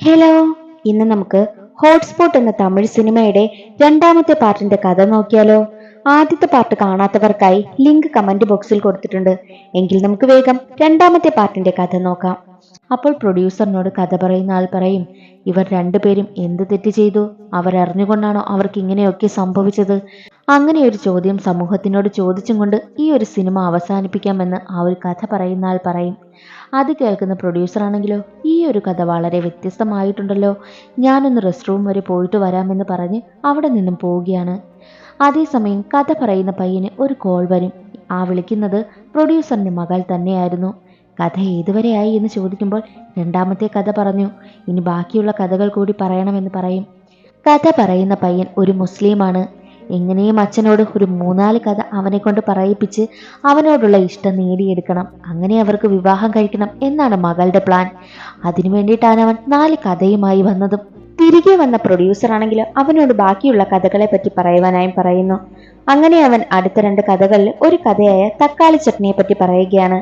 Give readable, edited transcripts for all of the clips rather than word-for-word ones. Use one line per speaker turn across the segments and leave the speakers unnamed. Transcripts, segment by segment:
Hello, ഇന്ന് നമുക്ക് hotspot എന്ന തമിഴ് സിനിമയുടെ രണ്ടാമത്തെ പാർട്ടിന്റെ കഥ നോക്കിയാലോ? ആദ്യത്തെ പാർട്ട് കാണാത്തവർക്കായി ലിങ്ക് കമന്റ് ബോക്സിൽ കൊടുത്തിട്ടുണ്ട്. എങ്കിൽ നമുക്ക് വേഗം രണ്ടാമത്തെ പാർട്ടിന്റെ കഥ നോക്കാം. അപ്പോൾ പ്രൊഡ്യൂസറിനോട് കഥ പറയുന്ന ആൾ പറയും, ഇവർ രണ്ടുപേരും എന്ത് തെറ്റ് ചെയ്തു? അവർ അറിഞ്ഞുകൊണ്ടാണോ അവർക്ക് ഇങ്ങനെയൊക്കെ സംഭവിച്ചത്? അങ്ങനെ ഒരു ചോദ്യം സമൂഹത്തിനോട് ചോദിച്ചും കൊണ്ട് ഈ ഒരു സിനിമ അവസാനിപ്പിക്കാമെന്ന് ആ ഒരു കഥ പറയുന്ന ആൾ പറയും. അത് കേൾക്കുന്ന പ്രൊഡ്യൂസർ ആണെങ്കിലോ, ഈ ഒരു കഥ വളരെ വ്യത്യസ്തമായിട്ടുണ്ടല്ലോ, ഞാനൊന്ന് റെസ്റ്റ് റൂം വരെ പോയിട്ട് വരാമെന്ന് പറഞ്ഞ് അവിടെ നിന്നും പോവുകയാണ്. അതേസമയം കഥ പറയുന്ന പയ്യന് ഒരു കോൾ വരും. ആ വിളിക്കുന്നത് പ്രൊഡ്യൂസറിന്റെ മകൾ തന്നെയായിരുന്നു. കഥ ഏതുവരെയായി എന്ന് ചോദിക്കുമ്പോൾ രണ്ടാമത്തെ കഥ പറഞ്ഞു, ഇനി ബാക്കിയുള്ള കഥകൾ കൂടി പറയണമെന്ന് പറയും. കഥ പറയുന്ന പയ്യൻ ഒരു മുസ്ലിമാണ്. എങ്ങനെയും അച്ഛനോട് ഒരു 3-4 കഥ അവനെ കൊണ്ട് പറയിപ്പിച്ച് അവനോടുള്ള ഇഷ്ടം നേടിയെടുക്കണം. അങ്ങനെ അവർക്ക് വിവാഹം കഴിക്കണം എന്നാണ് മകളുടെ പ്ലാൻ. അതിനു വേണ്ടിയിട്ടാണ് അവൻ 4 കഥയുമായി വന്നതും. തിരികെ വന്ന പ്രൊഡ്യൂസർ ആണെങ്കിൽ അവനോട് ബാക്കിയുള്ള കഥകളെ പറ്റി പറയുവാനായും പറയുന്നു. അങ്ങനെ അവൻ അടുത്ത 2 കഥകളിൽ ഒരു കഥയായ തക്കാളി ചട്നിയെ പറ്റി പറയുകയാണ്.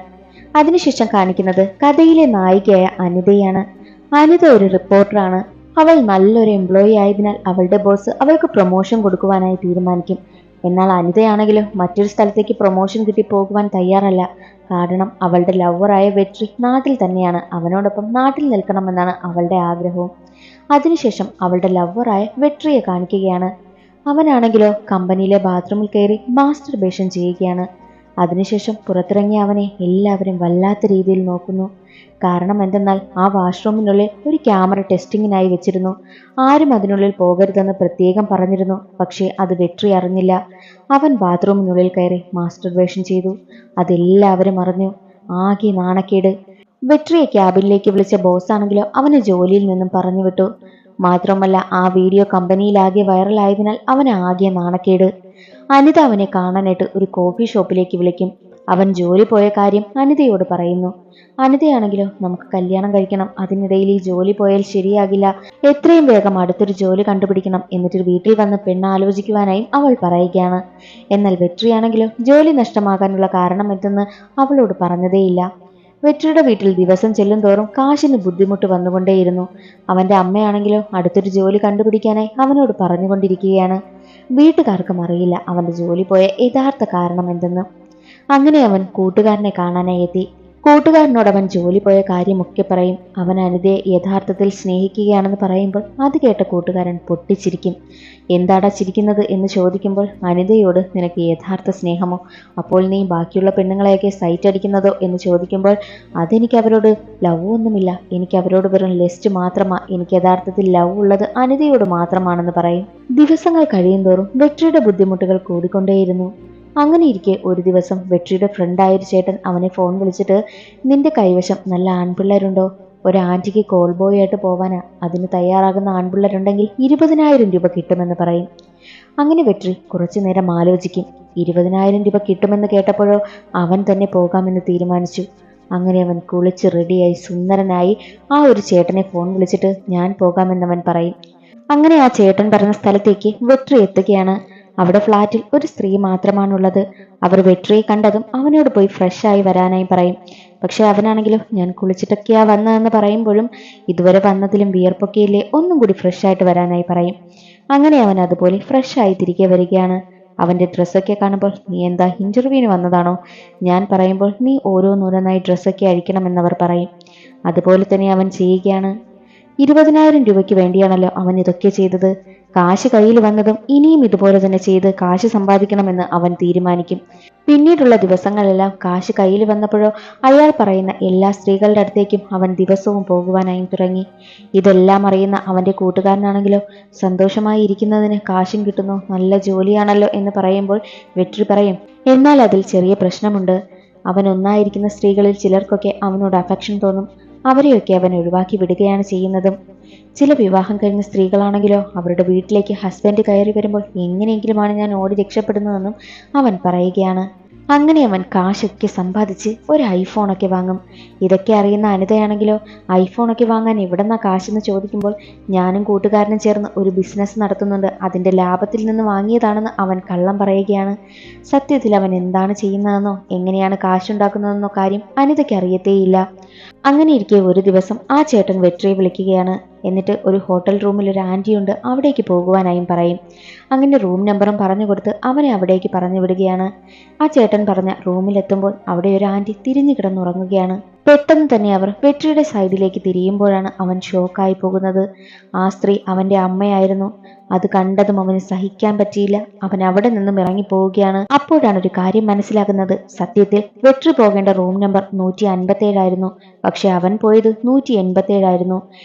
അതിനുശേഷം കാണിക്കുന്നത് കഥയിലെ നായികയായ അനിതയാണ്. അനിത ഒരു റിപ്പോർട്ടറാണ്. അവൾ നല്ലൊരു എംപ്ലോയി ആയതിനാൽ അവളുടെ ബോസ് അവൾക്ക് പ്രൊമോഷൻ കൊടുക്കുവാനായി തീരുമാനിക്കും. എന്നാൽ അനിതയാണെങ്കിലും മറ്റൊരു സ്ഥലത്തേക്ക് പ്രൊമോഷൻ കിട്ടി പോകുവാൻ തയ്യാറല്ല. കാരണം അവളുടെ ലവറായ വെട്രി നാട്ടിൽ തന്നെയാണ്. അവനോടൊപ്പം നാട്ടിൽ നിൽക്കണമെന്നാണ് അവളുടെ ആഗ്രഹവും. അതിനുശേഷം അവളുടെ ലവറായ വെട്രിയെ കാണിക്കുകയാണ്. അവനാണെങ്കിലോ കമ്പനിയിലെ ബാത്റൂമിൽ കയറി മാസ്റ്റർബേഷൻ ചെയ്യുകയാണ്. അതിനുശേഷം പുറത്തിറങ്ങിയ അവനെ എല്ലാവരും വല്ലാത്ത രീതിയിൽ നോക്കുന്നു. കാരണം എന്തെന്നാൽ ആ വാഷ്റൂമിനുള്ളിൽ ഒരു ക്യാമറ ടെസ്റ്റിങ്ങിനായി വെച്ചിരുന്നു. ആരും അതിനുള്ളിൽ പോകരുതെന്ന് പ്രത്യേകം പറഞ്ഞിരുന്നു. പക്ഷേ അത് വെട്രി അറിഞ്ഞില്ല. അവൻ ബാത്റൂമിനുള്ളിൽ കയറി മാസ്റ്റർബേഷൻ ചെയ്തു. അതെല്ലാവരും അറിഞ്ഞു. ആകെ നാണക്കേട്. വെട്രിയെ ക്യാബിനിലേക്ക് വിളിച്ച ബോസാണെങ്കിലോ അവനെ ജോലിയിൽ നിന്നും പറഞ്ഞു വിട്ടു. മാത്രമല്ല ആ വീഡിയോ കമ്പനിയിലാകെ വൈറലായതിനാൽ അവന് ആകെ നാണക്കേട്. അനിത അവനെ കാണാനായിട്ട് ഒരു കോഫി ഷോപ്പിലേക്ക് വിളിക്കും. അവൻ ജോലി പോയ കാര്യം അനിതയോട് പറയുന്നു. അനിതയാണെങ്കിലോ, നമുക്ക് കല്യാണം കഴിക്കണം, അതിനിടയിൽ ഈ ജോലി പോയാൽ ശരിയാകില്ല, എത്രയും വേഗം അടുത്തൊരു ജോലി കണ്ടുപിടിക്കണം, എന്നിട്ട് വീട്ടിൽ വന്ന് പെണ്ണാലോചിക്കുവാനായും അവൾ പറയുകയാണ്. എന്നാൽ വെട്രിയാണെങ്കിലോ ജോലി നഷ്ടമാകാനുള്ള കാരണം എന്തെന്ന് അവളോട് പറഞ്ഞതേയില്ല. വെട്രിയുടെ വീട്ടിൽ ദിവസം ചെല്ലും തോറും കാശിന് ബുദ്ധിമുട്ട് വന്നുകൊണ്ടേയിരുന്നു. അവന്റെ അമ്മയാണെങ്കിലോ അടുത്തൊരു ജോലി കണ്ടുപിടിക്കാനായി അവനോട് പറഞ്ഞുകൊണ്ടിരിക്കുകയാണ്. വീട്ടുകാർക്കും അറിയില്ല അവന്റെ ജോലി പോയ യഥാർത്ഥ കാരണം എന്തെന്ന്. അങ്ങനെ അവൻ കൂട്ടുകാരനെ കാണാനായി എത്തി. കൂട്ടുകാരനോട് അവൻ ജോലി പോയ കാര്യമൊക്കെ പറയും. അവൻ അനിതയെ യഥാർത്ഥത്തിൽ സ്നേഹിക്കുകയാണെന്ന് പറയുമ്പോൾ അത് കേട്ട കൂട്ടുകാരൻ പൊട്ടിച്ചിരിക്കും. എന്താടാ ചിരിക്കുന്നത് എന്ന് ചോദിക്കുമ്പോൾ അനിതയോട് നിനക്ക് യഥാർത്ഥ സ്നേഹമോ, അപ്പോൾ നീ ബാക്കിയുള്ള പെണ്ണുങ്ങളെയൊക്കെ സൈറ്റ് അടിക്കുന്നതോ എന്ന് ചോദിക്കുമ്പോൾ അതെനിക്ക് അവരോട് ലവ് ഒന്നുമില്ല, എനിക്ക് അവരോട് വെറും ലെസ്റ്റ് മാത്രമാ, എനിക്ക് യഥാർത്ഥത്തിൽ ലവ് ഉള്ളത് അനിതയോട് മാത്രമാണെന്ന് പറയും. ദിവസങ്ങൾ കഴിയുന്തോറും വെട്രിയുടെ ബുദ്ധിമുട്ടുകൾ കൂടിക്കൊണ്ടേയിരുന്നു. അങ്ങനെ ഇരിക്കെ ഒരു ദിവസം വെട്രിയുടെ ഫ്രണ്ടായ ഒരു ചേട്ടൻ അവനെ ഫോൺ വിളിച്ചിട്ട്, നിന്റെ കൈവശം നല്ല ആൺപിള്ളേരുണ്ടോ? ഒരു ആൻറ്റിക്ക് കോൾ ബോയ് ആയിട്ട് പോവാനാ, അതിന് തയ്യാറാകുന്ന ആൺപിള്ളേരുണ്ടെങ്കിൽ 20,000 രൂപ കിട്ടുമെന്ന് പറയും. അങ്ങനെ വെട്രി കുറച്ചു നേരം ആലോചിക്കും. 20,000 രൂപ കിട്ടുമെന്ന് കേട്ടപ്പോഴോ അവൻ തന്നെ പോകാമെന്ന് തീരുമാനിച്ചു. അങ്ങനെ അവൻ കുളിച്ച് റെഡിയായി സുന്ദരനായി ആ ഒരു ചേട്ടനെ ഫോൺ വിളിച്ചിട്ട് ഞാൻ പോകാമെന്നവൻ പറയും. അങ്ങനെ ആ ചേട്ടൻ പറഞ്ഞ സ്ഥലത്തേക്ക് വെട്രി എത്തുകയാണ്. അവിടെ ഫ്ലാറ്റിൽ ഒരു സ്ത്രീ മാത്രമാണുള്ളത്. അവർ വെട്രിയെ കണ്ടതും അവനോട് പോയി ഫ്രഷ് ആയി വരാനായി പറയും. പക്ഷെ അവനാണെങ്കിലും ഞാൻ കുളിച്ചിട്ടൊക്കെയാ വന്നതെന്ന് പറയുമ്പോഴും ഇതുവരെ വന്നതിലും വിയർപ്പൊക്കെയില്ലേ, ഒന്നും കൂടി ഫ്രഷ് ആയിട്ട് വരാനായി പറയും. അങ്ങനെ അവൻ അതുപോലെ ഫ്രഷ് ആയി തിരികെ വരികയാണ്. അവന്റെ ഡ്രസ്സൊക്കെ കാണുമ്പോൾ നീ എന്താ ഇന്റർവ്യൂവിന് വന്നതാണോ? ഞാൻ പറയുമ്പോൾ നീ ഓരോന്നോരോന്നായി ഡ്രസ്സൊക്കെ അഴിക്കണമെന്നവർ പറയും. അതുപോലെ തന്നെ അവൻ ചെയ്യുകയാണ്. 20,000 രൂപയ്ക്ക് വേണ്ടിയാണല്ലോ അവൻ ഇതൊക്കെ ചെയ്തത്. കാശ് കയ്യിൽ വന്നതും ഇനിയും ഇതുപോലെ തന്നെ ചെയ്ത് കാശ് സമ്പാദിക്കണമെന്ന് അവൻ തീരുമാനിക്കും. പിന്നീടുള്ള ദിവസങ്ങളെല്ലാം കാശ് കയ്യിൽ വന്നപ്പോഴോ അയാൾ പറയുന്ന എല്ലാ സ്ത്രീകളുടെ അടുത്തേക്കും അവൻ ദിവസവും പോകുവാനായി തുടങ്ങി. ഇതെല്ലാം അറിയുന്ന അവന്റെ കൂട്ടുകാരനാണെങ്കിലോ, സന്തോഷമായി ഇരിക്കുന്നതിന് കാശും കിട്ടുന്നു, നല്ല ജോലിയാണല്ലോ എന്ന് പറയുമ്പോൾ വെട്രി പറയും, എന്നാൽ അതിൽ ചെറിയ പ്രശ്നമുണ്ട്. അവൻ ഒന്നായിരിക്കുന്ന സ്ത്രീകളിൽ ചിലർക്കൊക്കെ അവനോട് അഫെക്ഷൻ തോന്നും. അവരെയൊക്കെ അവൻ ഒഴിവാക്കി വിടുകയാണ് ചെയ്യുന്നതും. ചില വിവാഹം കഴിഞ്ഞ സ്ത്രീകളാണെങ്കിലോ അവരുടെ വീട്ടിലേക്ക് ഹസ്ബൻഡ് കയറി വരുമ്പോൾ എങ്ങനെയെങ്കിലുമാണ് ഞാൻ ഓടി രക്ഷപ്പെടുന്നതെന്നും അവൻ പറയുകയാണ്. അങ്ങനെ അവൻ കാശൊക്കെ സമ്പാദിച്ച് ഒരു ഐഫോണൊക്കെ വാങ്ങും. ഇതൊക്കെ അറിയുന്ന അനിതയാണെങ്കിലോ ഐഫോണൊക്കെ വാങ്ങാൻ എവിടെന്നാ കാശെന്ന് ചോദിക്കുമ്പോൾ ഞാനും കൂട്ടുകാരനും ചേർന്ന് ഒരു ബിസിനസ് നടത്തുന്നുണ്ട്, അതിൻ്റെ ലാഭത്തിൽ നിന്ന് വാങ്ങിയതാണെന്ന് അവൻ കള്ളം പറയുകയാണ്. സത്യത്തിൽ അവൻ എന്താണ് ചെയ്യുന്നതെന്നോ എങ്ങനെയാണ് കാശുണ്ടാക്കുന്നതെന്നോ കാര്യം അനിതയ്ക്ക് അറിയത്തേയില്ല. അങ്ങനെ ഇരിക്കെ ഒരു ദിവസം ആ ചേട്ടൻ വെട്രിയെ വിളിക്കുകയാണ്. എന്നിട്ട് ഒരു ഹോട്ടൽ റൂമിൽ ഒരു ആൻറ്റിയുണ്ട്, അവിടേക്ക് പോകുവാനായും പറയും. അങ്ങനെ റൂം നമ്പറും പറഞ്ഞു കൊടുത്ത് അവനെ അവിടേക്ക് പറഞ്ഞു വിടുകയാണ്. ആ ചേട്ടൻ പറഞ്ഞ റൂമിലെത്തുമ്പോൾ അവിടെ ഒരു ആൻറ്റി തിരിഞ്ഞു കിടന്നുറങ്ങുകയാണ്. പെട്ടെന്ന് തന്നെ അവർ വെട്രിയുടെ സൈഡിലേക്ക് തിരിയുമ്പോഴാണ് അവൻ ഷോക്കായി പോകുന്നത്. ആ സ്ത്രീ അവന്റെ അമ്മയായിരുന്നു. അത് കണ്ടതും അവന് സഹിക്കാൻ പറ്റിയില്ല. അവൻ അവിടെ നിന്നും ഇറങ്ങിപ്പോവുകയാണ്. അപ്പോഴാണ് ഒരു കാര്യം മനസ്സിലാകുന്നത്. സത്യത്തിൽ വെട്രി പോകേണ്ട റൂം നമ്പർ 157 ആയിരുന്നു. പക്ഷെ അവൻ പോയത് 187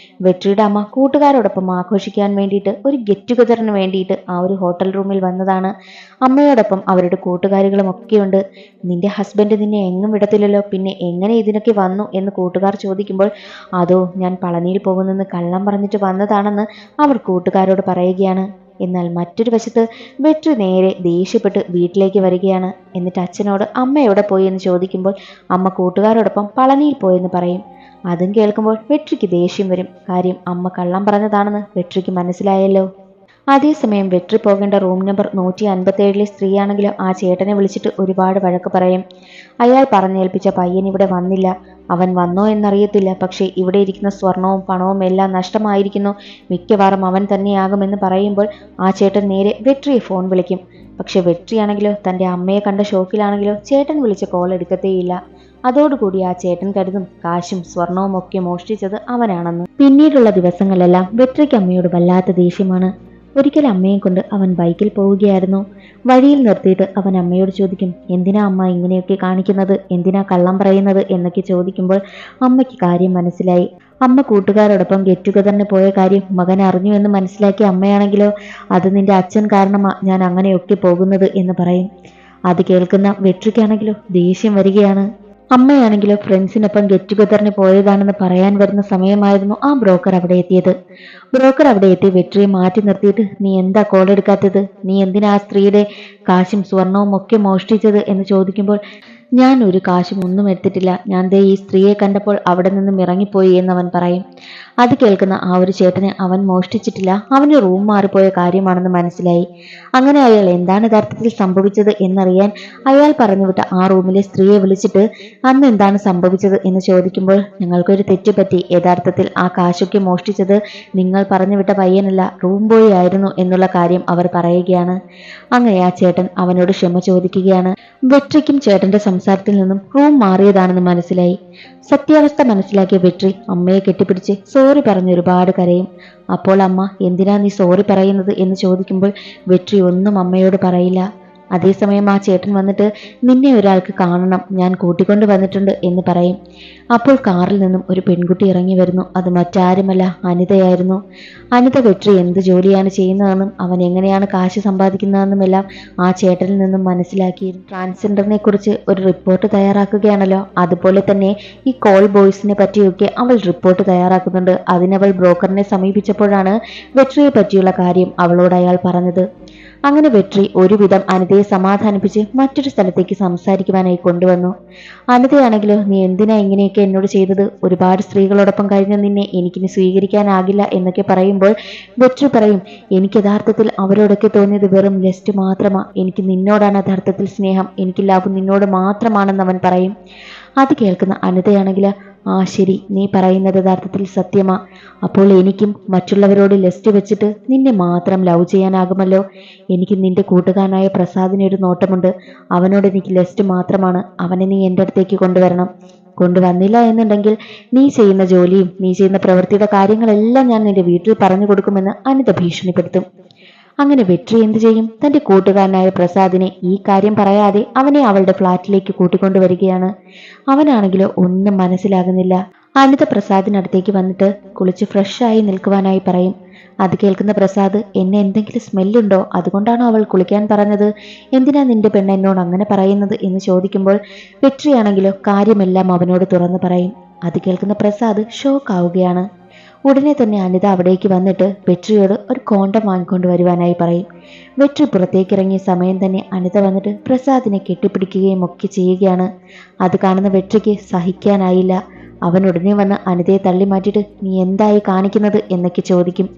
വെട്രിയുടെ അമ്മ കൂട്ടുകാരോടൊപ്പം ആഘോഷിക്കാൻ വേണ്ടിയിട്ട്, ഒരു ഗെറ്റ് ടുഗദറിന് വേണ്ടിയിട്ട് ആ ഒരു ഹോട്ടൽ റൂമിൽ വന്നതാണ്. അമ്മയോടൊപ്പം അവരുടെ കൂട്ടുകാരികളും ഒക്കെയുണ്ട്. നിന്റെ ഹസ്ബൻഡ് നിന്നെ എങ്ങും വിടത്തില്ലല്ലോ, പിന്നെ എങ്ങനെ ഇതിനൊക്കെ വന്നു എന്ന് കൂട്ടുകാർ ചോദിക്കുമ്പോൾ, അതോ ഞാൻ പളനിയിൽ പോകുന്നെന്ന് കള്ളം പറഞ്ഞിട്ട് വന്നതാണെന്ന് അവർ കൂട്ടുകാരോട് പറയുകയാണ്. എന്നാൽ മറ്റൊരു വശത്ത് വെട്രി നേരെ ദേഷ്യപ്പെട്ട് വീട്ടിലേക്ക് വരികയാണ്. എന്നിട്ട് അച്ഛനോട് അമ്മ എവിടെ പോയി എന്ന് ചോദിക്കുമ്പോൾ അമ്മ കൂട്ടുകാരോടൊപ്പം പളനിയിൽ പോയെന്ന് പറയും. അതും കേൾക്കുമ്പോൾ വെട്രിക്ക് ദേഷ്യം വരും. കാര്യം അമ്മ കള്ളം പറഞ്ഞതാണെന്ന് വെട്രിക്ക് മനസ്സിലായല്ലോ. അതേസമയം വെട്രി പോകേണ്ട റൂം നമ്പർ 157 സ്ത്രീയാണെങ്കിലും ആ ചേട്ടനെ വിളിച്ചിട്ട് ഒരുപാട് വഴക്ക് പറയും. അയാൾ പറഞ്ഞേൽപ്പിച്ച പയ്യൻ ഇവിടെ വന്നില്ല, അവൻ വന്നോ എന്നറിയത്തില്ല, പക്ഷേ ഇവിടെ ഇരിക്കുന്ന സ്വർണവും പണവും എല്ലാം നഷ്ടമായിരിക്കുന്നു, മിക്കവാറും അവൻ തന്നെയാകുമെന്ന് പറയുമ്പോൾ ആ ചേട്ടൻ നേരെ വെട്രിയെ ഫോൺ വിളിക്കും. പക്ഷെ വെട്രിയാണെങ്കിലോ തൻ്റെ അമ്മയെ കണ്ട ഷോക്കിലാണെങ്കിലോ ചേട്ടൻ വിളിച്ച കോൾ എടുക്കത്തേയില്ല. അതോടുകൂടി ആ ചേട്ടൻ കരുതും കാശും സ്വർണവും ഒക്കെ മോഷ്ടിച്ചത് അവനാണെന്ന്. പിന്നീടുള്ള ദിവസങ്ങളെല്ലാം വെട്രിക്ക് അമ്മയോട് വല്ലാത്ത ദേഷ്യമാണ്. ഒരിക്കൽ അമ്മയെ കൊണ്ട് അവൻ ബൈക്കിൽ പോവുകയായിരുന്നു. വഴിയിൽ നിർത്തിയിട്ട് അവൻ അമ്മയോട് ചോദിക്കും, എന്തിനാ അമ്മ ഇങ്ങനെയൊക്കെ കാണിക്കുന്നത്, എന്തിനാ കള്ളം പറയുന്നത് എന്നൊക്കെ ചോദിക്കുമ്പോൾ അമ്മയ്ക്ക് കാര്യം മനസ്സിലായി. അമ്മ കൂട്ടുകാരോടൊപ്പം ഗെറ്റ് ടുഗദറിന് പോയ കാര്യം മകൻ അറിഞ്ഞു എന്ന് മനസ്സിലാക്കിയ അമ്മയാണെങ്കിലോ, അത് നിന്റെ അച്ഛൻ കാരണമാ ഞാൻ അങ്ങനെയൊക്കെ പോകുന്നത് എന്ന് പറയും. അത് കേൾക്കുന്ന വെട്രിക്കാണെങ്കിലോ ദേഷ്യം വരികയാണ്. അമ്മയാണെങ്കിലോ ഫ്രണ്ട്സിനൊപ്പം ഗെറ്റ് ടുഗദറിന് പോയതാണെന്ന് പറയാൻ വരുന്ന സമയമായിരുന്നു ആ ബ്രോക്കർ അവിടെ എത്തിയത്. ബ്രോക്കർ അവിടെ എത്തി വെട്രിയെ മാറ്റി നിർത്തിയിട്ട്, നീ എന്താ കോൾ എടുക്കാത്തത്, നീ എന്തിനാ ആ സ്ത്രീയുടെ കാശും സ്വർണവും ഒക്കെ മോഷ്ടിച്ചത് എന്ന് ചോദിക്കുമ്പോൾ, ഞാൻ ഒരു കാശും ഒന്നും എടുത്തിട്ടില്ല, ഞാൻ ദേ ഈ സ്ത്രീയെ കണ്ടപ്പോൾ അവിടെ നിന്നും ഇറങ്ങിപ്പോയി എന്നവൻ പറയും. അത് കേൾക്കുന്ന ആ ഒരു ചേട്ടന് അവൻ മോഷ്ടിച്ചിട്ടില്ല, അവന് റൂം മാറിപ്പോയ കാര്യമാണെന്ന് മനസ്സിലായി. അങ്ങനെ അയാൾ എന്താണ് യഥാർത്ഥത്തിൽ സംഭവിച്ചത് എന്നറിയാൻ അയാൾ പറഞ്ഞുവിട്ട ആ റൂമിലെ സ്ത്രീയെ വിളിച്ചിട്ട് അന്ന് എന്താണ് സംഭവിച്ചത് എന്ന് ചോദിക്കുമ്പോൾ, ഞങ്ങൾക്കൊരു തെറ്റ് പറ്റി, യഥാർത്ഥത്തിൽ ആ കാശൊക്കെ മോഷ്ടിച്ചത് നിങ്ങൾ പറഞ്ഞുവിട്ട പയ്യനല്ല, റൂം ബോയ് ആയിരുന്നു എന്നുള്ള കാര്യം അവർ പറയുകയാണ്. അങ്ങനെ ആ ചേട്ടൻ അവനോട് ക്ഷമ ചോദിക്കുകയാണ്. വെട്രിക്കും ചേട്ടന്റെ സംസാരത്തിൽ നിന്നും റൂം മാറിയതാണെന്ന് മനസ്സിലായി. സത്യാവസ്ഥ മനസ്സിലാക്കിയ വെട്രി അമ്മയെ കെട്ടിപ്പിടിച്ച് സോറി പറഞ്ഞ് ഒരുപാട് കരയും. അപ്പോൾ അമ്മ, എന്തിനാ നീ സോറി പറയുന്നത് എന്ന് ചോദിക്കുമ്പോൾ വെട്രി ഒന്നും അമ്മയോട് പറയില്ല. അതേസമയം ആ ചേട്ടൻ വന്നിട്ട്, നിന്നെ ഒരാൾക്ക് കാണണം, ഞാൻ കൂട്ടിക്കൊണ്ട് വന്നിട്ടുണ്ട് എന്ന് പറയും. അപ്പോൾ കാറിൽ നിന്നും ഒരു പെൺകുട്ടി ഇറങ്ങി വരുന്നു. അത് മറ്റാരുമല്ല, അനിതയായിരുന്നു. അനിത വെട്രി എന്ത് ജോലിയാണ് ചെയ്യുന്നതെന്നും അവൻ എങ്ങനെയാണ് കാശ് സമ്പാദിക്കുന്നതെന്നുമെല്ലാം ആ ചേട്ടനിൽ നിന്നും മനസ്സിലാക്കിയിരുന്നു. ട്രാൻസ്ജെൻഡറിനെ കുറിച്ച് ഒരു റിപ്പോർട്ട് തയ്യാറാക്കുകയാണല്ലോ, അതുപോലെ തന്നെ ഈ കോൾ ബോയ്സിനെ പറ്റിയൊക്കെ അവൾ റിപ്പോർട്ട് തയ്യാറാക്കുന്നുണ്ട്. അതിനവൾ ബ്രോക്കറിനെ സമീപിച്ചപ്പോഴാണ് വെട്രിയെ പറ്റിയുള്ള കാര്യം അവളോട് അയാൾ പറഞ്ഞത്. അങ്ങനെ വെട്രി ഒരുവിധം അനിതയെ സമാധാനിപ്പിച്ച് മറ്റൊരു സ്ഥലത്തേക്ക് സംസാരിക്കുവാനായി കൊണ്ടുവന്നു. അനിതയാണെങ്കിലോ, നീ എന്തിനാ ഇങ്ങനെയൊക്കെ എന്നോട് ചെയ്തത്, ഒരുപാട് സ്ത്രീകളോടൊപ്പം കഴിഞ്ഞ നിന്നെ എനിക്കിനി സ്വീകരിക്കാനാകില്ല എന്നൊക്കെ പറയുമ്പോൾ വെട്രി പറയും, എനിക്ക് യഥാർത്ഥത്തിൽ അവരോടൊക്കെ തോന്നിയത് വെറും ലെസ്റ്റ് മാത്രമാ, എനിക്ക് നിന്നോടാണ് യഥാർത്ഥത്തിൽ സ്നേഹം, എനിക്ക് ലവ് നിന്നോട് മാത്രമാണെന്ന് അവൻ പറയും. അത് കേൾക്കുന്ന അനിതയാണെങ്കിൽ, ആ ശരി, നീ പറയുന്നത് യഥാർത്ഥത്തിൽ സത്യമാ, അപ്പോൾ എനിക്കും മറ്റുള്ളവരോട് ലെസ്റ്റ് വെച്ചിട്ട് നിന്നെ മാത്രം ലവ് ചെയ്യാനാകുമല്ലോ. എനിക്ക് നിന്റെ കൂട്ടുകാരനായ പ്രസാദിന് ഒരു നോട്ടമുണ്ട്, അവനോട് എനിക്ക് ലെസ്റ്റ് മാത്രമാണ്, അവനെ നീ എൻ്റെ അടുത്തേക്ക് കൊണ്ടുവരണം. കൊണ്ടുവന്നില്ല എന്നുണ്ടെങ്കിൽ നീ ചെയ്യുന്ന ജോലിയും നീ ചെയ്യുന്ന പ്രവൃത്തിയുടെ കാര്യങ്ങളെല്ലാം ഞാൻ നിന്റെ വീട്ടിൽ പറഞ്ഞു കൊടുക്കുമെന്ന് അനിത ഭീഷണിപ്പെടുത്തും. അങ്ങനെ വെട്രി എന്ത് ചെയ്യും, തന്റെ കൂട്ടുകാരനായ പ്രസാദിനെ ഈ കാര്യം പറയാതെ അവനെ അവളുടെ ഫ്ലാറ്റിലേക്ക് കൂട്ടിക്കൊണ്ടുവരികയാണ്. അവനാണെങ്കിലോ ഒന്നും മനസ്സിലാകുന്നില്ല. അനിത പ്രസാദിനടുത്തേക്ക് വന്നിട്ട് കുളിച്ച് ഫ്രഷായി നിൽക്കുവാനായി പറയും. അത് കേൾക്കുന്ന പ്രസാദ്, എന്നെ എന്തെങ്കിലും സ്മെല്ലുണ്ടോ, അതുകൊണ്ടാണോ അവൾ കുളിക്കാൻ പറഞ്ഞത്, എന്തിനാ നിന്റെ പെണ്ണ് എന്നോട് അങ്ങനെ പറയുന്നത് എന്ന് ചോദിക്കുമ്പോൾ വെട്രിയാണെങ്കിലോ കാര്യമെല്ലാം അവനോട് തുറന്നു പറയും. അത് കേൾക്കുന്ന പ്രസാദ് ഷോക്ക് ആവുകയാണ്. ഉടനെ തന്നെ അനിത അവിടേക്ക് വന്നിട്ട് വെട്രിയോട് ഒരു കോണ്ടം വാങ്ങിക്കൊണ്ട് വരുവാനായി പറയും. വെട്രി പുറത്തേക്കിറങ്ങിയ സമയം തന്നെ അനിത വന്നിട്ട് പ്രസാദിനെ കെട്ടിപ്പിടിക്കുകയും ഒക്കെ ചെയ്യുകയാണ്. അത് കാണുന്ന വെട്രിക്ക് സഹിക്കാനായില്ല. അവൻ ഉടനെ വന്ന് അനിതയെ തള്ളി മാറ്റിയിട്ട്, നീ എന്തായി കാണിക്കുന്നത് എന്നൊക്കെ ചോദിക്കും.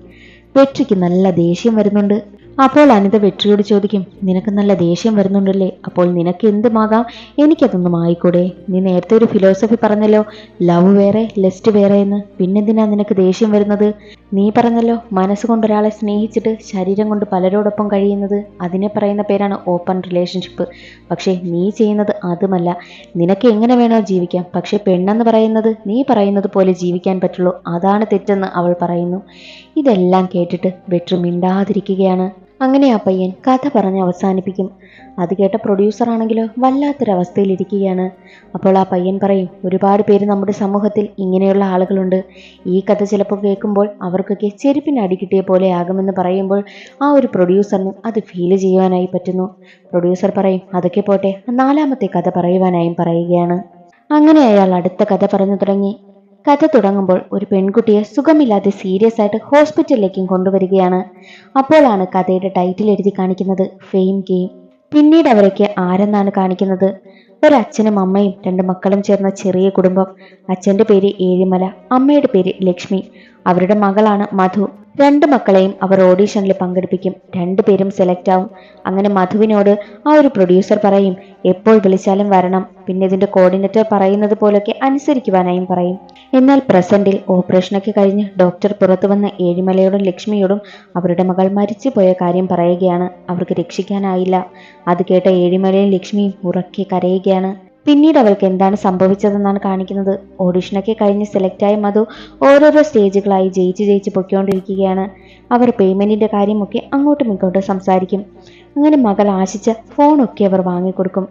വെട്രിക്ക് നല്ല ദേഷ്യം വരുന്നുണ്ട്. അപ്പോൾ അനിത വെട്രിയോട് ചോദിക്കും, നിനക്ക് നല്ല ദേഷ്യം വരുന്നുണ്ടല്ലേ, അപ്പോൾ നിനക്ക് എന്തുമാകാം, എനിക്കതൊന്നും ആയിക്കൂടെ? നീ നേരത്തെ ഒരു ഫിലോസഫി പറഞ്ഞല്ലോ, ലവ് വേറെ ലെസ്റ്റ് വേറെ എന്ന്, പിന്നെന്തിനാ നിനക്ക് ദേഷ്യം വരുന്നത്? നീ പറഞ്ഞല്ലോ മനസ്സുകൊണ്ട് ഒരാളെ സ്നേഹിച്ചിട്ട് ശരീരം കൊണ്ട് പലരോടൊപ്പം കഴിയുന്നത്, അതിനെ പറയുന്ന പേരാണ് ഓപ്പൺ റിലേഷൻഷിപ്പ്. പക്ഷേ നീ ചെയ്യുന്നത് അതുമല്ല. നിനക്ക് എങ്ങനെ വേണോ ജീവിക്കാം, പക്ഷെ പെണ്ണെന്ന് പറയുന്നത് നീ പറയുന്നത് പോലെ ജീവിക്കാൻ പറ്റുള്ളൂ, അതാണ് തെറ്റെന്ന് അവൾ പറയുന്നു. ഇതെല്ലാം കേട്ടിട്ട് വെട്രി മിണ്ടാതിരിക്കുകയാണ്. അങ്ങനെ ആ പയ്യൻ കഥ പറഞ്ഞ് അവസാനിപ്പിക്കും. അത് കേട്ട പ്രൊഡ്യൂസർ ആണെങ്കിലോ വല്ലാത്തൊരവസ്ഥയിലിരിക്കുകയാണ്. അപ്പോൾ ആ പയ്യൻ പറയും, ഒരുപാട് പേര് നമ്മുടെ സമൂഹത്തിൽ ഇങ്ങനെയുള്ള ആളുകളുണ്ട്. ഈ കഥ ചിലപ്പോൾ കേൾക്കുമ്പോൾ അവർക്കൊക്കെ ചെരുപ്പിന് അടി കിട്ടിയ പോലെ ആകുമെന്ന് പറയുമ്പോൾ ആ ഒരു പ്രൊഡ്യൂസറിനും അത് ഫീൽ ചെയ്യുവാനായി പറ്റുന്നു. പ്രൊഡ്യൂസർ പറയും, അതൊക്കെ പോട്ടെ, നാലാമത്തെ കഥ പറയുവാനായും പറയുകയാണ്. അങ്ങനെ അയാൾ അടുത്ത കഥ പറഞ്ഞു തുടങ്ങി. കഥ തുടങ്ങുമ്പോൾ ഒരു പെൺകുട്ടിയെ സുഖമില്ലാതെ സീരിയസ് ആയിട്ട് ഹോസ്പിറ്റലിലേക്കും കൊണ്ടുവരികയാണ്. അപ്പോഴാണ് കഥയുടെ ടൈറ്റിൽ എഴുതി കാണിക്കുന്നത് ഫെയിം ഗെയിം. പിന്നീട് അവരൊക്കെ ആരെന്നാണ് കാണിക്കുന്നത്, ഒരച്ഛനും അമ്മയും 2 മക്കളും ചേർന്ന ചെറിയ കുടുംബം. അച്ഛൻ്റെ പേര് ഏഴിമല, അമ്മയുടെ പേര് ലക്ഷ്മി. അവരുടെ മകളാണ് മധു. 2 മക്കളെയും അവർ ഓഡീഷനിൽ പങ്കെടുപ്പിക്കും. 2 പേരും സെലക്ട് ആവും. അങ്ങനെ മധുവിനോട് ആ ഒരു പ്രൊഡ്യൂസർ പറയും, എപ്പോൾ വിളിച്ചാലും വരണം, പിന്നെ ഇതിന്റെ കോർഡിനേറ്റർ പറയുന്നത് പോലൊക്കെ അനുസരിക്കുവാനായും പറയും. എന്നാൽ പ്രസന്റിൽ ഓപ്പറേഷനൊക്കെ കഴിഞ്ഞ് ഡോക്ടർ പുറത്തു വന്ന ഏഴിമലയോടും ലക്ഷ്മിയോടും അവരുടെ മകൾ മരിച്ചുപോയ കാര്യം പറയുകയാണ്. അവർക്ക് രക്ഷിക്കാനായില്ല. അത് കേട്ട ഏഴിമലയും ലക്ഷ്മിയും ഉറക്കെ കരയുകയാണ്. പിന്നീട് അവൾക്ക് എന്താണ് സംഭവിച്ചതെന്നാണ് കാണിക്കുന്നത്. ഓഡിഷനൊക്കെ കഴിഞ്ഞ് സെലക്റ്റായ മധു ഓരോരോ സ്റ്റേജുകളായി ജയിച്ച് പൊയ്ക്കൊണ്ടിരിക്കുകയാണ്. അവർ പേയ്മെന്റിന്റെ കാര്യമൊക്കെ അങ്ങോട്ടും ഇങ്ങോട്ടും സംസാരിക്കും. അങ്ങനെ മകൾ ആശിച്ച ഫോണൊക്കെ അവർ വാങ്ങിക്കൊടുക്കും.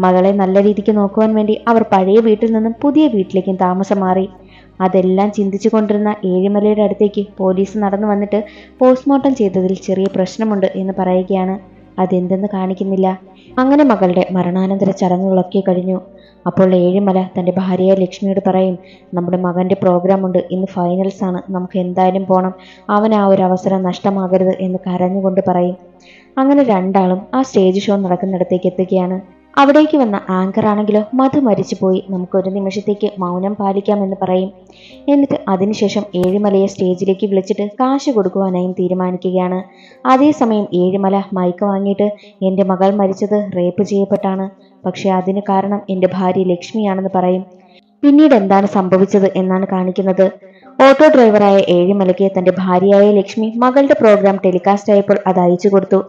മകളെ നല്ല രീതിക്ക് നോക്കുവാൻ വേണ്ടി അവർ പഴയ വീട്ടിൽ നിന്നും പുതിയ വീട്ടിലേക്കും താമസം മാറി. അതെല്ലാം ചിന്തിച്ചു കൊണ്ടിരുന്ന ഏഴിമലയുടെ അടുത്തേക്ക് പോലീസ് നടന്നു വന്നിട്ട് പോസ്റ്റ്മോർട്ടം ചെയ്തതിൽ ചെറിയ പ്രശ്നമുണ്ട് എന്ന് പറയുകയാണ്. അതെന്തെന്ന് കാണിക്കുന്നില്ല. അങ്ങനെ മകളുടെ മരണാനന്തര ചടങ്ങുകളൊക്കെ കഴിഞ്ഞു. അപ്പോൾ ഏഴിമല തൻ്റെ ഭാര്യയായ ലക്ഷ്മിയോട് പറയും, നമ്മുടെ മകൻ്റെ പ്രോഗ്രാം ഉണ്ട്, ഇന്ന് ഫൈനൽസ് ആണ്, നമുക്ക് എന്തായാലും പോകണം, അവൻ ആ ഒരു അവസരം നഷ്ടമാകരുത് എന്ന് കരഞ്ഞുകൊണ്ട് പറയും. അങ്ങനെ രണ്ടാളും ആ സ്റ്റേജ് ഷോ നടക്കുന്നിടത്തേക്ക് എത്തുകയാണ്. അവിടേക്ക് വന്ന ആങ്കർ ആണെങ്കിലോ മധു മരിച്ചുപോയി, നമുക്കൊരു നിമിഷത്തേക്ക് മൗനം പാലിക്കാമെന്ന് പറയും. എന്നിട്ട് അതിനുശേഷം ഏഴിമലയെ സ്റ്റേജിലേക്ക് വിളിച്ചിട്ട് കാശ് കൊടുക്കുവാനായും തീരുമാനിക്കുകയാണ്. അതേസമയം ഏഴിമല മൈക്ക് വാങ്ങിയിട്ട്, എൻ്റെ മകൾ മരിച്ചത് റേപ്പ് ചെയ്യപ്പെട്ടാണ്, പക്ഷെ അതിന് കാരണം എൻ്റെ ഭാര്യ ലക്ഷ്മിയാണെന്ന് പറയും. പിന്നീട് എന്താണ് സംഭവിച്ചത് എന്നാണ് കാണിക്കുന്നത്. ഓട്ടോ ഡ്രൈവറായ ഏഴിമലയ്ക്ക് തന്റെ ഭാര്യയായ ലക്ഷ്മി മകളുടെ പ്രോഗ്രാം ടെലികാസ്റ്റ് ആയപ്പോൾ അത് അയച്ചു കൊടുത്തു.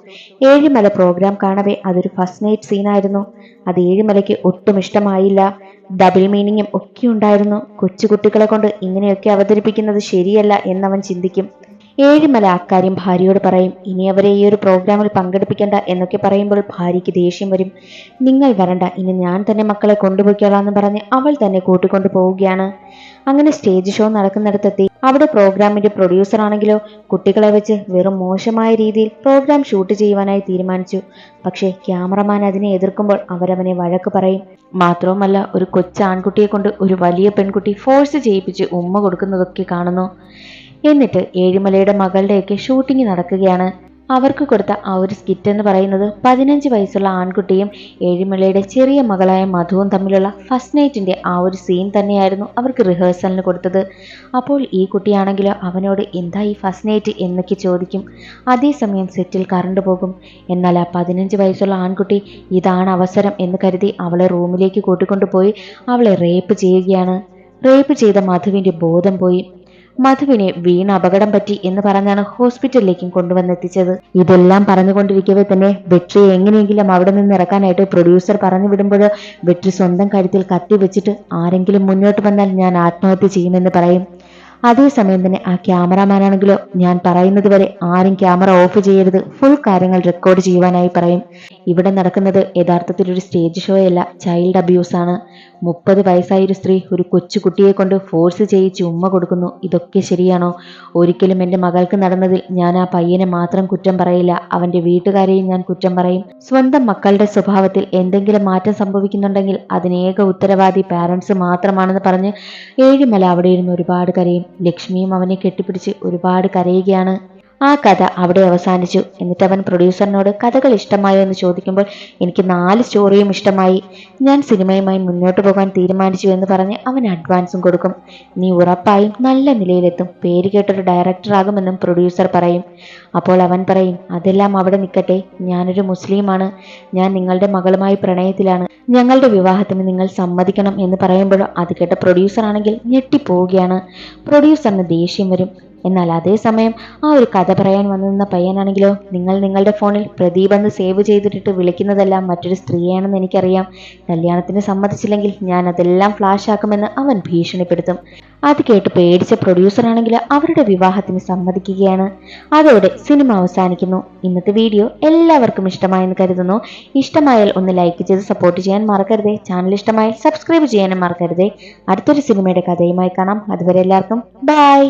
ഏഴിമല പ്രോഗ്രാം കാണവേ അതൊരു ഫസ്റ്റ് നൈറ്റ് സീനായിരുന്നു. അത് ഏഴിമലയ്ക്ക് ഒട്ടും ഇഷ്ടമായില്ല. ഡബിൾ മീനിങ്ങും ഒക്കെ ഉണ്ടായിരുന്നു. കൊച്ചുകുട്ടികളെ കൊണ്ട് ഇങ്ങനെയൊക്കെ അവതരിപ്പിക്കുന്നത് ശരിയല്ല എന്നവൻ ചിന്തിക്കും. ഏഴിമല അക്കാര്യം ഭാര്യയോട് പറയും. ഇനി അവരെ ഈ ഒരു പ്രോഗ്രാമിൽ പങ്കെടുപ്പിക്കേണ്ട എന്നൊക്കെ പറയുമ്പോൾ ഭാര്യയ്ക്ക് ദേഷ്യം വരും. നിങ്ങൾ വരണ്ട, ഇനി ഞാൻ തന്നെ മക്കളെ കൊണ്ടുപോയിക്കോളാന്ന് പറഞ്ഞ് അവൾ തന്നെ കൂട്ടിക്കൊണ്ടു പോവുകയാണ്. അങ്ങനെ സ്റ്റേജ് ഷോ നടക്കുന്നിടത്തെത്തി. അവിടെ പ്രോഗ്രാമിന്റെ പ്രൊഡ്യൂസർ ആണെങ്കിലോ കുട്ടികളെ വെച്ച് വെറും മോശമായ രീതിയിൽ പ്രോഗ്രാം ഷൂട്ട് ചെയ്യുവാനായി തീരുമാനിച്ചു. പക്ഷേ ക്യാമറമാൻ അതിനെ എതിർക്കുമ്പോൾ അവരവനെ വഴക്ക് പറയും. മാത്രവുമല്ല, ഒരു കൊച്ചു ആൺകുട്ടിയെ കൊണ്ട് ഒരു വലിയ പെൺകുട്ടി ഫോഴ്സ് ചെയ്യിപ്പിച്ച് ഉമ്മ കൊടുക്കുന്നതൊക്കെ കാണുന്നു. എന്നിട്ട് ഏഴിമലയുടെ മകളുടെയൊക്കെ ഷൂട്ടിംഗ് നടക്കുകയാണ്. അവർക്ക് കൊടുത്ത ആ ഒരു സ്കിറ്റ് എന്ന് പറയുന്നത് 15 വയസ്സുള്ള ആൺകുട്ടിയും ഏഴിമലയുടെ ചെറിയ മകളായ മധുവും തമ്മിലുള്ള ഫസ്റ്റ് നൈറ്റിന്റെ ആ ഒരു സീൻ തന്നെയായിരുന്നു അവർക്ക് റിഹേഴ്സലിന് കൊടുത്തത്. അപ്പോൾ ഈ കുട്ടിയാണെങ്കിലോ അവനോട് എന്താ ഈ ഫസ്റ്റ് നൈറ്റ് എന്നൊക്കെ ചോദിക്കും. അതേസമയം സെറ്റിൽ കറണ്ട് പോകും. എന്നാൽ ആ 15 വയസ്സുള്ള ആൺകുട്ടി ഇതാണ് അവസരം എന്ന് കരുതി അവളെ റൂമിലേക്ക് കൂട്ടിക്കൊണ്ടുപോയി അവളെ റേപ്പ് ചെയ്യുകയാണ്. റേപ്പ് ചെയ്ത മധുവിന്റെ ബോധം പോയി. മധുവിനെ വീണ് അപകടം പറ്റി എന്ന് പറഞ്ഞാണ് ഹോസ്പിറ്റലിലേക്കും കൊണ്ടുവന്നെത്തിച്ചത്. ഇതെല്ലാം പറഞ്ഞുകൊണ്ടിരിക്കവേ തന്നെ വെട്രിയെ എങ്ങനെയെങ്കിലും അവിടെ നിന്ന് ഇറക്കാനായിട്ട് പ്രൊഡ്യൂസർ പറഞ്ഞു വിടുമ്പോൾ വെട്രി സ്വന്തം കഴുത്തിൽ കത്തി വെച്ചിട്ട്, ആരെങ്കിലും മുന്നോട്ട് വന്നാൽ ഞാൻ ആത്മഹത്യ ചെയ്യുമെന്ന് പറയും. അതേസമയം തന്നെ ആ ക്യാമറാമാനാണെങ്കിലോ, ഞാൻ പറയുന്നത് വരെ ആരും ക്യാമറ ഓഫ് ചെയ്യരുത്, ഫുൾ കാര്യങ്ങൾ റെക്കോർഡ് ചെയ്യുവാനായി പറയും. ഇവിടെ നടക്കുന്നത് യഥാർത്ഥത്തിൽ ഒരു സ്റ്റേജ് ഷോ അല്ല, ചൈൽഡ് അബ്യൂസ് ആണ്. 30 വയസ്സായ ഒരു സ്ത്രീ ഒരു കൊച്ചുകുട്ടിയെ കൊണ്ട് ഫോഴ്സ് ചെയ്യിച്ച് ഉമ്മ കൊടുക്കുന്നു. ഇതൊക്കെ ശരിയാണോ? ഒരിക്കലും എൻ്റെ മകൾക്ക് നടന്നതിൽ ഞാൻ ആ പയ്യനെ മാത്രം കുറ്റം പറയില്ല, അവന്റെ വീട്ടുകാരെയും ഞാൻ കുറ്റം പറയും. സ്വന്തം മക്കളുടെ സ്വഭാവത്തിൽ എന്തെങ്കിലും മാറ്റം സംഭവിക്കുന്നുണ്ടെങ്കിൽ അതിനേക ഉത്തരവാദി പാരൻസ് മാത്രമാണെന്ന് പറഞ്ഞ് ഏഴിമല അവിടെ ഇരുന്ന് ഒരുപാട് കരയും. ലക്ഷ്മിയും അവനെ കെട്ടിപ്പിടിച്ച് ഒരുപാട് കരയുകയാണ്. ആ കഥ അവിടെ അവസാനിച്ചു. എന്നിട്ട് അവൻ പ്രൊഡ്യൂസറിനോട് കഥകൾ ഇഷ്ടമായോ എന്ന് ചോദിക്കുമ്പോൾ എനിക്ക് 4 സ്റ്റോറിയും ഇഷ്ടമായി, ഞാൻ സിനിമയുമായി മുന്നോട്ട് പോകാൻ തീരുമാനിച്ചു എന്ന് പറഞ്ഞ് അവൻ അഡ്വാൻസും കൊടുക്കും. നീ ഉറപ്പായും നല്ല നിലയിലെത്തും, പേര് കേട്ടൊരു ഡയറക്ടറാകുമെന്നും പ്രൊഡ്യൂസർ പറയും. അപ്പോൾ അവൻ പറയും, അതെല്ലാം അവിടെ നിൽക്കട്ടെ, ഞാനൊരു മുസ്ലിമാണ്, ഞാൻ നിങ്ങളുടെ മകളുമായി പ്രണയത്തിലാണ്, ഞങ്ങളുടെ വിവാഹത്തിന് നിങ്ങൾ സമ്മതിക്കണം എന്ന് പറയുമ്പോഴോ അത് കേട്ട പ്രൊഡ്യൂസർ ആണെങ്കിൽ ഞെട്ടിപ്പോവുകയാണ്. പ്രൊഡ്യൂസറിന് ദേഷ്യം വരും. എന്നാൽ അതേസമയം ആ ഒരു കഥ പറയാൻ വന്നു നിന്ന പയ്യനാണെങ്കിലോ, നിങ്ങൾ നിങ്ങളുടെ ഫോണിൽ പ്രദീപ് എന്ന് സേവ് ചെയ്തിട്ടിട്ട് വിളിക്കുന്നതെല്ലാം മറ്റൊരു സ്ത്രീയാണെന്ന് എനിക്കറിയാം, കല്യാണത്തിന് സമ്മതിച്ചില്ലെങ്കിൽ ഞാൻ അതെല്ലാം ഫ്ലാഷ് ആക്കുമെന്ന് അവൻ ഭീഷണിപ്പെടുത്തും. അത് കേട്ട് പേടിച്ച പ്രൊഡ്യൂസർ ആണെങ്കിൽ അവരുടെ വിവാഹത്തിന് സമ്മതിക്കുകയാണ്. അതോടെ സിനിമ അവസാനിക്കുന്നു. ഇന്നത്തെ വീഡിയോ എല്ലാവർക്കും ഇഷ്ടമായെന്ന് കരുതുന്നു. ഇഷ്ടമായാൽ ഒന്ന് ലൈക്ക് ചെയ്ത് സപ്പോർട്ട് ചെയ്യാൻ മറക്കരുതേ. ചാനൽ ഇഷ്ടമായാൽ സബ്സ്ക്രൈബ് ചെയ്യാനും മറക്കരുതേ. അടുത്തൊരു സിനിമയുടെ കഥയുമായി കാണാം. അതുവരെ എല്ലാവർക്കും ബൈ.